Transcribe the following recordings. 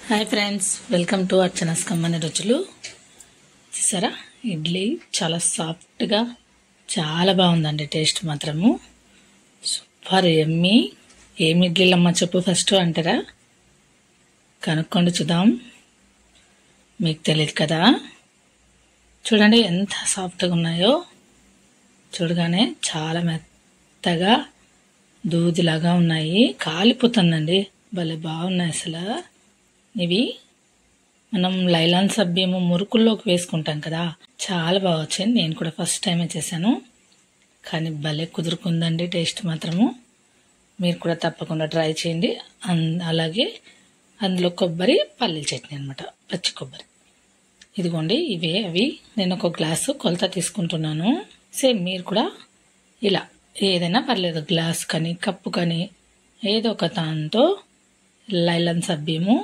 Hi friends, welcome to Archana's కమ్మని రుచులు. చూసారా, ఇడ్లీ చాలా సాఫ్ట్గా చాలా బాగుందండి. టేస్ట్ మాత్రము సూపర్ ఎమ్మీ. ఏమి ఇడ్లీలమ్మ చెప్పు ఫస్ట్ అంటారా? కనుక్కోండి చూద్దాం. మీకు తెలియదు కదా. చూడండి ఎంత సాఫ్ట్గా ఉన్నాయో. చూడగానే చాలా మెత్తగా దూదిలాగా ఉన్నాయి. కాలిపోతుందండి, భలే బాగున్నాయి అసలు. ఇవి మనం లైలాన్ సబ్బియము మురుకుల్లోకి వేసుకుంటాం కదా, చాలా బాగా వచ్చింది. నేను కూడా ఫస్ట్ టైమే చేశాను, కానీ భలే కుదురుకుందండి టేస్ట్ మాత్రము. మీరు కూడా తప్పకుండా ట్రై చేయండి. అలాగే అందులో కొబ్బరి పల్లీల చట్నీ అనమాట, పచ్చి కొబ్బరి. ఇదిగోండి ఇవే అవి. నేను ఒక గ్లాసు కొలత తీసుకుంటున్నాను. సేమ్ మీరు కూడా ఇలా ఏదైనా పర్లేదు, గ్లాస్ కానీ కప్పు కానీ ఏదో ఒక దాంతో లైలాన్ సబ్బియము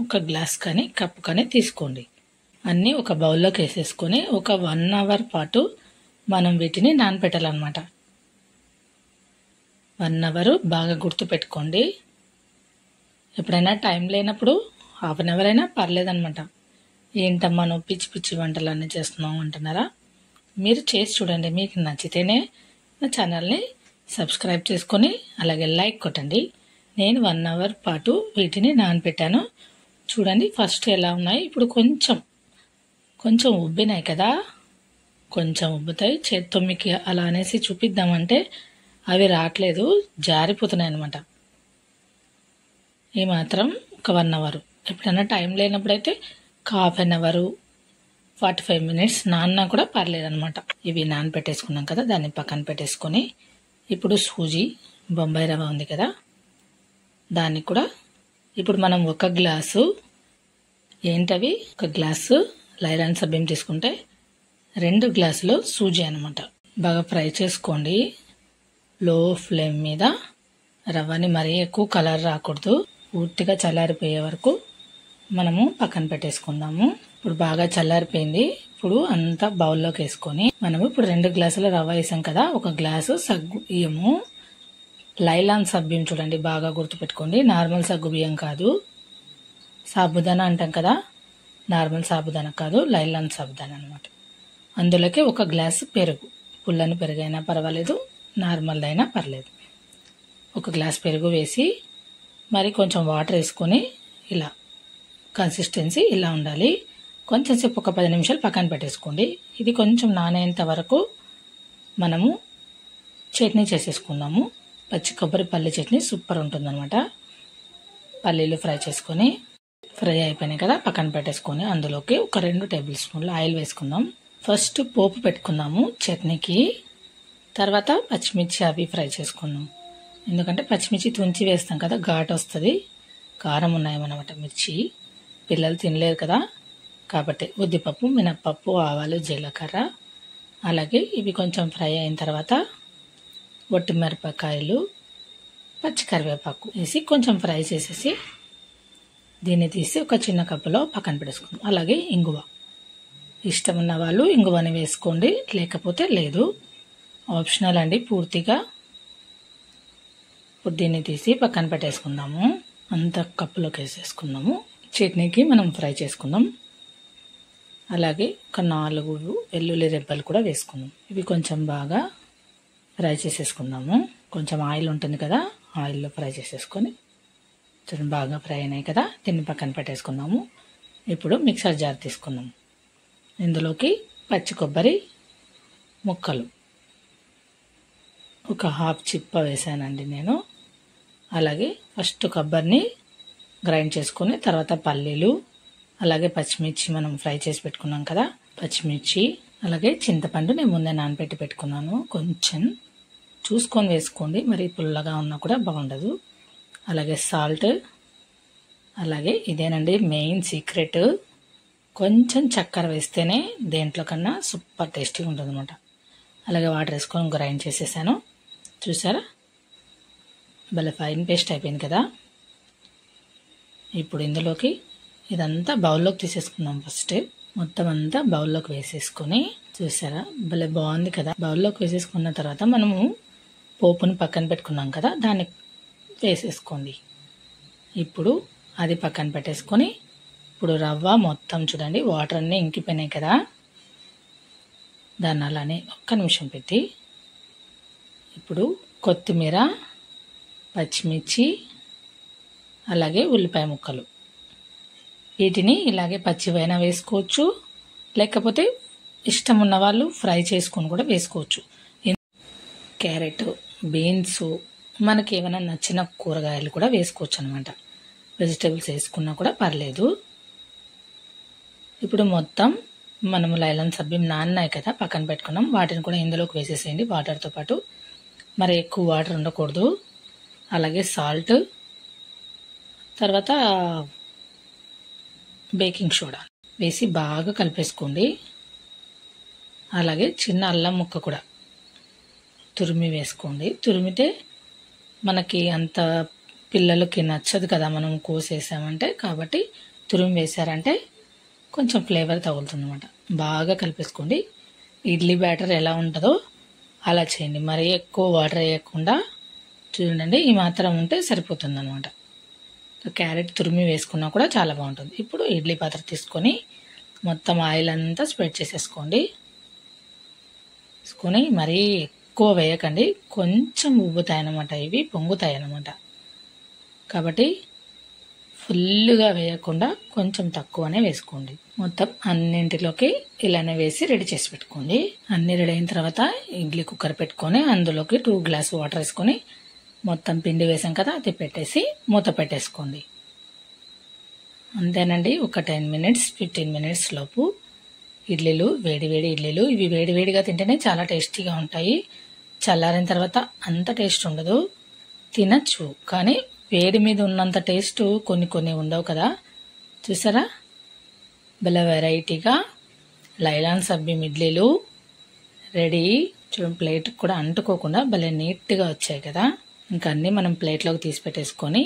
ఒక గ్లాస్ కానీ కప్పు కానీ తీసుకోండి. అన్నీ ఒక బౌల్లోకి వేసేసుకొని ఒక 1 అవర్ పాటు మనం వీటిని నానబెట్టాలన్నమాట. 1 అవర్ బాగా గుర్తు పెట్టుకోండి. ఎప్పుడైనా టైం లేనప్పుడు 1/2 అవర్ అయినా పర్లేదన్నమాట. ఏంటమ్మా నువ్వు పిచ్చి పిచ్చి వంటలన్నీ చేస్తున్నావు అంటున్నారా? మీరు చేసి చూడండి. మీకు నచ్చితేనే నా ఛానల్ని సబ్స్క్రైబ్ చేసుకొని అలాగే లైక్ కొట్టండి. నేను 1 అవర్ పాటు వీటిని నానబెట్టాను. చూడండి ఫస్ట్ ఎలా ఉన్నాయి. ఇప్పుడు కొంచెం ఉబ్బినాయి కదా, కొంచెం ఉబ్బుతాయి. చేత్తో మీకు అలా అనేసి చూపిద్దామంటే అవి రావట్లేదు, జారిపోతున్నాయి అనమాట. ఈ మాత్రం ఒక 1 అవర్. ఎప్పుడైనా టైం లేనప్పుడైతే 1/2 అవర్ 45 మినిట్స్ నాన్నా కూడా పర్లేదనమాట. ఇవి నానబెట్టేసుకున్నాం కదా, దాన్ని పక్కన పెట్టేసుకొని ఇప్పుడు సూజీ బొంబాయి రవ్వ ఉంది కదా, దాన్ని కూడా ఇప్పుడు మనం ఒక గ్లాసు ఏంటవి ఒక గ్లాసు లైలాన్ సబ్బియం తీసుకుంటే 2 గ్లాసులు సూజీ అనమాట. బాగా ఫ్రై చేసుకోండి లో ఫ్లేమ్ మీద. రవ్వని మరీ ఎక్కువ కలర్ రాకూడదు. పూర్తిగా చల్లారిపోయే వరకు మనము పక్కన పెట్టేసుకుందాము. ఇప్పుడు బాగా చల్లారిపోయింది. ఇప్పుడు అంతా బౌల్లోకి వేసుకొని మనము ఇప్పుడు 2 గ్లాసుల రవ్వ వేసాం కదా, ఒక గ్లాసు సగ్గు బియ్యము లైలాన్ సబ్బియం. చూడండి బాగా గుర్తుపెట్టుకోండి, నార్మల్ సగ్గు బియ్యం కాదు. సాబుదానా అంటాం కదా, నార్మల్ సాబుదానా కాదు, లైలాన్ సాబుదానా అనమాట. అందులోకి ఒక గ్లాసు పెరుగు, పుల్లని పెరుగు అయినా పర్వాలేదు, నార్మల్ అయినా పర్లేదు. ఒక గ్లాస్ పెరుగు వేసి మరి కొంచెం వాటర్ వేసుకొని ఇలా కన్సిస్టెన్సీ ఇలా ఉండాలి. కొంచెం సేపు ఒక 10 నిమిషాలు పక్కన పెట్టేసుకోండి. ఇది కొంచెం నానేంత వరకు మనము చట్నీ చేసేసుకుందాము. పచ్చి కొబ్బరి పల్లి చట్నీ సూపర్ ఉంటుందన్నమాట. పల్లీలు ఫ్రై అయిపోయినాయి కదా, పక్కన పెట్టేసుకొని అందులోకి ఒక 2 టేబుల్ స్పూన్లు ఆయిల్ వేసుకుందాం. ఫస్ట్ పోపు పెట్టుకుందాము చట్నీకి, తర్వాత పచ్చిమిర్చి అవి ఫ్రై చేసుకుందాం. ఎందుకంటే పచ్చిమిర్చి తుంచి వేస్తాం కదా, ఘాటు వస్తుంది. కారం ఉన్నాయన్నమాట మిర్చి, పిల్లలు తినలేరు కదా, కాబట్టి ఉద్దిపప్పు, మినప్పప్పు, ఆవాలు, జీలకర్ర, అలాగే ఇవి కొంచెం ఫ్రై అయిన తర్వాత ఒట్టి మిరపకాయలు, పచ్చి కరివేపాకు వేసి కొంచెం ఫ్రై చేసేసి దీన్ని తీసి ఒక చిన్న కప్పులో పక్కన పెట్టేసుకుందాం. అలాగే ఇంగువ, ఇష్టం ఉన్న వాళ్ళు ఇంగువని వేసుకోండి, లేకపోతే లేదు, ఆప్షనల్ అండి పూర్తిగా. ఇప్పుడు దీన్ని తీసి పక్కన పెట్టేసుకుందాము. అంత కప్పులోకి వేసేసుకుందాము. చట్నీకి మనం ఫ్రై చేసుకుందాం. అలాగే ఒక 4 వెల్లుల్లి రెబ్బలు కూడా వేసుకుందాం. ఇవి కొంచెం బాగా ఫ్రై చేసేసుకుందాము. కొంచెం ఆయిల్ ఉంటుంది కదా, ఆయిల్లో ఫ్రై చేసేసుకొని చూడండి బాగా ఫ్రై అయినాయి కదా, దీన్ని పక్కన పెట్టేసుకుందాము. ఇప్పుడు మిక్సర్ జార్ తీసుకుందాం. ఇందులోకి పచ్చి కొబ్బరి ముక్కలు ఒక 1/2 చిప్ప వేసానండి నేను. అలాగే ఫస్ట్ కొబ్బరిని గ్రైండ్ చేసుకొని తర్వాత పల్లీలు, అలాగే పచ్చిమిర్చి మనం ఫ్రై చేసి పెట్టుకున్నాం కదా, పచ్చిమిర్చి, అలాగే చింతపండు నేను ముందే నానబెట్టి పెట్టుకున్నాను. కొంచెం చూసుకొని వేసుకోండి, మరి పుల్లగా ఉన్నా కూడా బాగుండదు. అలాగే సాల్ట్, అలాగే ఇదేనండి మెయిన్ సీక్రెట్, కొంచెం చక్కెర వేస్తేనే దేంట్లో కన్నా సూపర్ టేస్టీగా ఉంటుంది అనమాట. అలాగే వాటర్ వేసుకొని గ్రైండ్ చేసేసాను. చూసారా భలే ఫైన్ పేస్ట్ అయిపోయింది కదా. ఇప్పుడు ఇందులోకి ఇదంతా బౌల్లోకి తీసేసుకుందాం. ఫస్ట్ మొత్తం అంతా బౌల్లోకి వేసేసుకొని, చూసారా భలే బాగుంది కదా. బౌల్లోకి వేసేసుకున్న తర్వాత మనము పోపుని పక్కన పెట్టుకున్నాం కదా, దాన్ని వేసేసుకోండి. ఇప్పుడు అది పక్కన పెట్టేసుకొని ఇప్పుడు రవ్వ మొత్తం చూడండి వాటర్ అన్నీ ఇంకిపోయినాయి కదా, దాన్ని అలానే ఒక్క నిమిషం పెట్టి ఇప్పుడు కొత్తిమీర, పచ్చిమిర్చి, అలాగే ఉల్లిపాయ ముక్కలు, వీటిని ఇలాగే పచ్చివైనా వేసుకోవచ్చు, లేకపోతే ఇష్టం ఉన్న వాళ్ళు ఫ్రై చేసుకొని కూడా వేసుకోవచ్చు. క్యారెట్, బీన్స్, మనకి ఏమైనా నచ్చిన కూరగాయలు కూడా వేసుకోవచ్చు అనమాట. వెజిటేబుల్స్ వేసుకున్నా కూడా పర్లేదు. ఇప్పుడు మొత్తం మనము లైలాన్ సబ్బీం నాన్నాయి కదా పక్కన పెట్టుకున్నాం, వాటిని కూడా ఇందులోకి వేసేసేయండి వాటర్తో పాటు. మరి ఎక్కువ వాటర్ ఉండకూడదు. అలాగే సాల్ట్, తర్వాత బేకింగ్ సోడా వేసి బాగా కలిపేసుకోండి. అలాగే చిన్న అల్లం ముక్క కూడా తురిమి వేసుకోండి. తురిమితే మనకి అంత పిల్లలకి నచ్చదు కదా మనం కోసేసామంటే, కాబట్టి తురిమి వేసారంటే కొంచెం ఫ్లేవర్ తగులుతుంది అనమాట. బాగా కలిపేసుకోండి. ఇడ్లీ బ్యాటర్ ఎలా ఉంటుందో అలా చేయండి. మరీ ఎక్కువ వాటర్ వేయకుండా చూడండి, ఈ మాత్రం ఉంటే సరిపోతుంది అనమాట. క్యారెట్ తురిమి వేసుకున్నా కూడా చాలా బాగుంటుంది. ఇప్పుడు ఇడ్లీ పాత్ర తీసుకొని మొత్తం ఆయిల్ అంతా స్ప్రెడ్ చేసేసుకోండి. వేసుకొని మరీ ఎక్కువ వేయకండి, కొంచెం ఉబ్బుతాయి అన్నమాట, ఇవి పొంగుతాయి అన్నమాట. కాబట్టి ఫుల్గా వేయకుండా కొంచెం తక్కువనే వేసుకోండి. మొత్తం అన్నింటిలోకి ఇలానే వేసి రెడీ చేసి పెట్టుకోండి. అన్నీ రెడీ అయిన తర్వాత ఇడ్లీ కుక్కర్ పెట్టుకొని అందులోకి 2 గ్లాస్ వాటర్ వేసుకొని మొత్తం పిండి వేసాం కదా అది పెట్టేసి మూత పెట్టేసుకోండి. అంతేనండి. ఒక 10 మినిట్స్ 15 మినిట్స్ లోపు ఇడ్లీలు, వేడి వేడి ఇడ్లీలు, ఇవి వేడి వేడిగా తింటేనే చాలా టేస్టీగా ఉంటాయి. చల్లారిన తర్వాత అంత టేస్ట్ ఉండదు, తినచ్చు, కానీ వేడి మీద ఉన్నంత టేస్ట్ కొన్ని ఉండవు కదా. చూసారా, భలే వెరైటీగా లైలాన్ సబ్బీం ఇడ్లీలు రెడీ. చూడండి, ప్లేట్ కూడా అంటుకోకుండా భలే నీట్గా వచ్చాయి కదా. ఇంకా అన్నీ మనం ప్లేట్లోకి తీసి పెట్టేసుకొని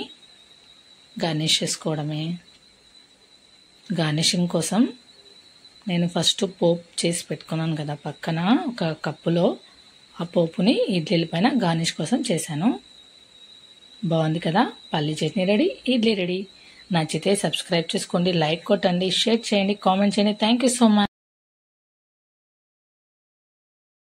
గార్నిష్ చేసుకోవడమే. గార్నిషింగ్ కోసం నేను ఫస్ట్ పోపు చేసి పెట్టుకున్నాను కదా పక్కన ఒక కప్పులో, ఆ పోపుని ఇడ్లీల పైన గార్నిష్ కోసం చేశాను. బాగుంది కదా. పల్లి చట్నీ రెడీ, ఇడ్లీ రెడీ. నచ్చితే సబ్స్క్రైబ్ చేసుకోండి, లైక్ కొట్టండి, షేర్ చేయండి, కామెంట్ చేయండి. Thank you so much.